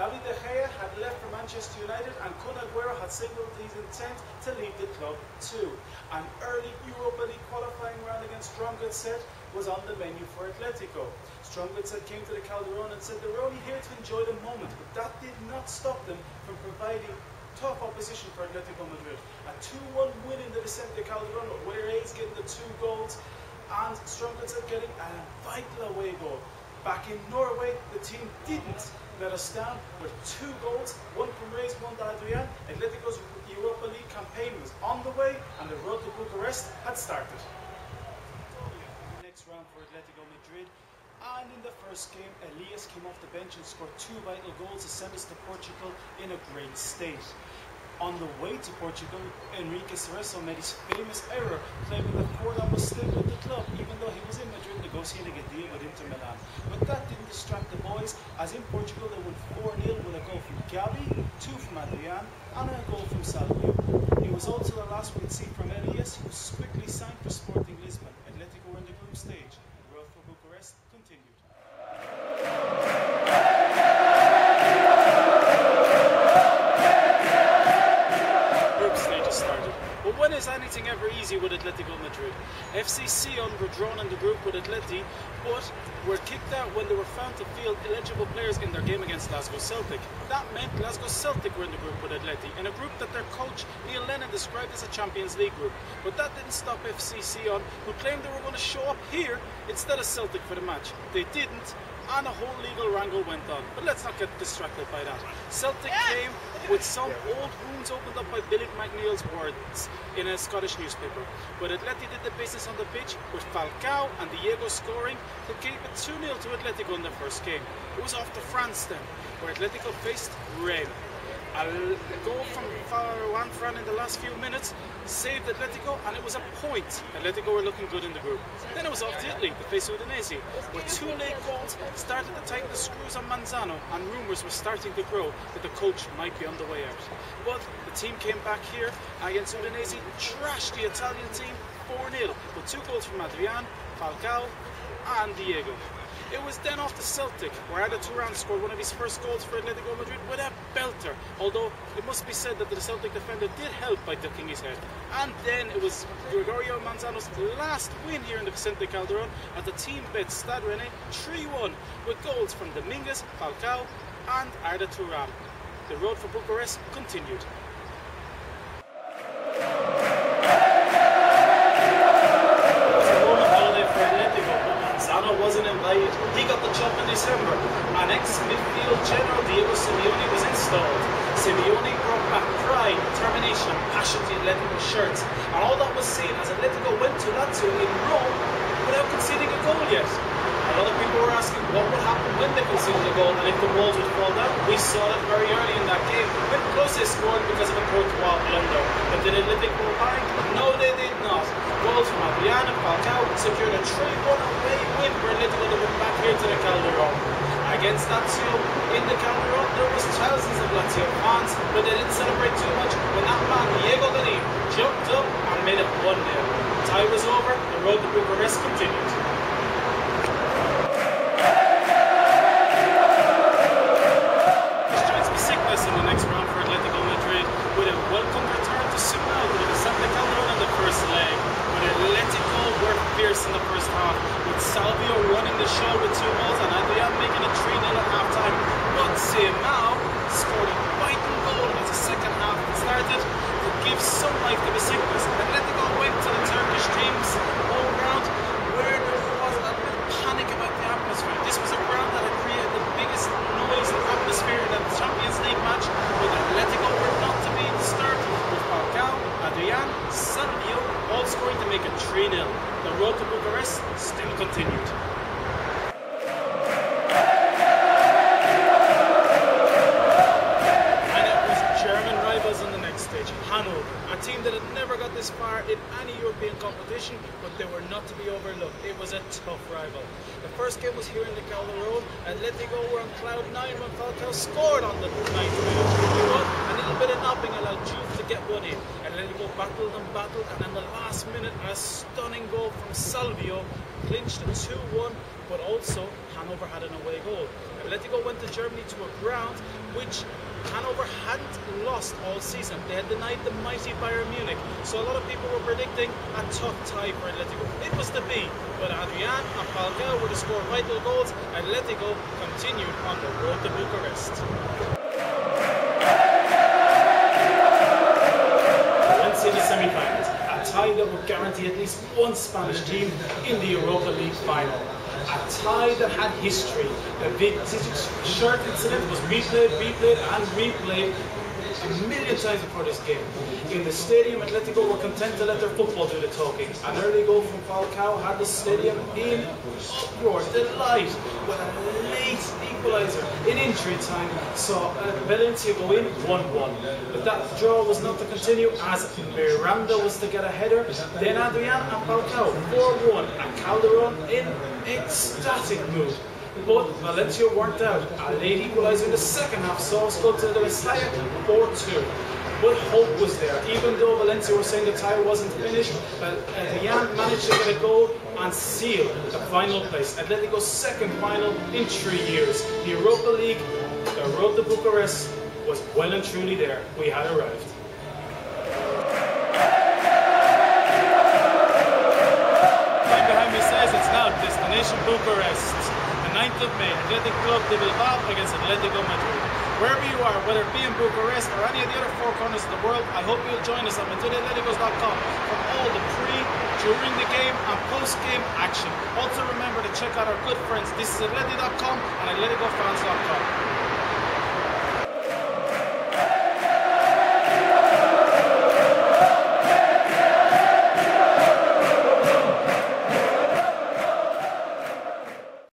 David De Gea had left for Manchester United and Kun Aguero had signalled his intent to leave the club too. An early Europa League qualifying round against Strongets was on the menu for Atletico. Strongets came to the Calderón and said they were only here to enjoy the moment, but that did not stop them from providing tough opposition for Atlético Madrid. A 2-1 win in the Vicente Calderón, with Reyes getting the 2 goals and Strongets getting a vital away goal. Back in Norway, the team didn't let us down with 2 goals, one from Reyes, one to Adrian. Atletico's Europa League campaign was on the way and the road to Bucharest had started. Next round for Atlético Madrid. And in the first game, Elias came off the bench and scored 2 vital goals to send us to Portugal in a great state. On the way to Portugal, Enrique Cerezo made his famous error, claiming that Forlan was still with the club, even though he was in Madrid negotiating a deal with Inter Milan. But that didn't distract the boys, as in Portugal they won 4-0 with a goal from Gavi, 2 from Adrian, and a goal from Salvio. It was also the last we'd see from Elias, who was quickly signed for Sporting Lisbon. Atletico were in the group stage. The road for Bucharest continued. But when is anything ever easy with Atletico Madrid? FC Sion were drawn in the group with Atleti, but were kicked out when they were found to field eligible players in their game against Glasgow Celtic. That meant Glasgow Celtic were in the group with Atleti, in a group that their coach Neil Lennon described as a Champions League group. But that didn't stop FC Sion, who claimed they were going to show up here instead of Celtic for the match. They didn't, and a whole legal wrangle went on. But let's not get distracted by that. Celtic came with some old wounds opened up by Billy McNeil's words in a Scottish newspaper. But Atleti did the business on the pitch, with Falcao and Diego scoring to keep it 2-0 to Atletico in their first game. It was off to France then, where Atletico faced Rennes. A goal from Juan Fran in the last few minutes saved Atletico, and it was a point. Atletico were looking good in the group. Then it was off to Italy to face Udinese, where 2 late goals started to tighten the screws on Manzano, and rumours were starting to grow that the coach might be on the way out. But the team came back here against Udinese, trashed the Italian team 4-0, with 2 goals from Adrian, Falcao and Diego. It was then off to Celtic, where Arda Turan scored one of his first goals for Atletico Madrid with a belter, although it must be said that the Celtic defender did help by ducking his head. And then it was Gregorio Manzano's last win here in the Vicente Calderón, as the team bet Stade Rennais 3-1 with goals from Dominguez, Falcao and Arda Turan. The road for Bucharest continued. Wasn't invited. He got the job in December. An ex-midfield general, Diego Simeone, was installed. Simeone brought back pride, determination and passion to Atletico shirts. And all that was seen as Atletico went to Lazio in Rome without conceding a goal yet. A lot of people were asking what would happen when they conceded a goal and if the walls would fall down. We saw that very early in that game. When close they scored because of a Courtois blunder. But did Atletico go behind? No, they did not. Goals from Adrian and Falcao secured a 3-1 away win for Atletico to win back here to the Calderón. Against Lazio in the Calderón, there was thousands of Lazio fans, but they didn't celebrate too much when that man Diego Nunn jumped up and made it 1-0. Tie was over. The road to Bucharest continued. In the next round for Atletico Madrid, with a welcome return to Simao to the Vicente Calderón in the first leg. But Atletico were fierce in the first half, with Salvio running the show with 2 goals and Adrian making it 3-0 at half-time. But Simao scored a vital goal as the second half started to give some life to the sickness. Atletico went to the Turkish team's home ground, where there was a bit of panic about the atmosphere. This was a ground that had created the biggest noise and atmosphere in a Champions League match, but Atletico were not to be disturbed, with Falcao, Adrian, Salvio all scoring to make it 3-0. The road to Bucharest still continued. And it was German rivals in the next stage, Hanover, a team that had never got this far in any European competition, but they were not to be overlooked. It was a tough rival. The first game was here in the Calderón. Atletico were on cloud 9 when Falcao scored on the 9th minute. But an little bit of nopping allowed Juve to get one in. Atletico battled and battled, and in the last minute, a stunning goal from Salvio clinched it 2-1, but also Hanover had an away goal. Atletico went to Germany to a ground which Hanover hadn't lost all season. They had denied the mighty Bayern Munich, so a lot of people were predicting a tough tie for Atletico. It was to be, but Adrian and Falcao were to score vital goals. Atletico continued on the road to Bucharest. Valencia in the semi-finals, a tie that would guarantee at least one Spanish team in the Europa League final. A tie that had history. The big shirt incident was replayed and replayed a million times before this game. In the stadium, Atletico were content to let their football do the talking. An early goal from Falcao had the stadium in uproar, delight, with a late equaliser in injury time saw Valencia go in 1-1. But that draw was not to continue, as Miranda was to get a header, then Adrian and Falcao 4-1, and Calderon in ecstatic mood. But Valencia weren't out. A late equaliser in the second half saw us go to the Messiah 4-2. But hope was there. Even though Valencia were saying the tie wasn't finished, Adrian managed to get a goal and seal the final place. Atletico's second final in 3 years. The Europa League, the road to Bucharest, was well and truly there. We had arrived. Right behind me says it's now destination Bucharest. 9th of May, Athletic Club de Bilbao against Atlético Madrid. Wherever you are, whether it be in Bucharest or any of the other four corners of the world, I hope you'll join us on MadridAtleticos.com for all the during the game and post-game action. Also remember to check out our good friends. This is Atleti.com and AtleticoFans.com.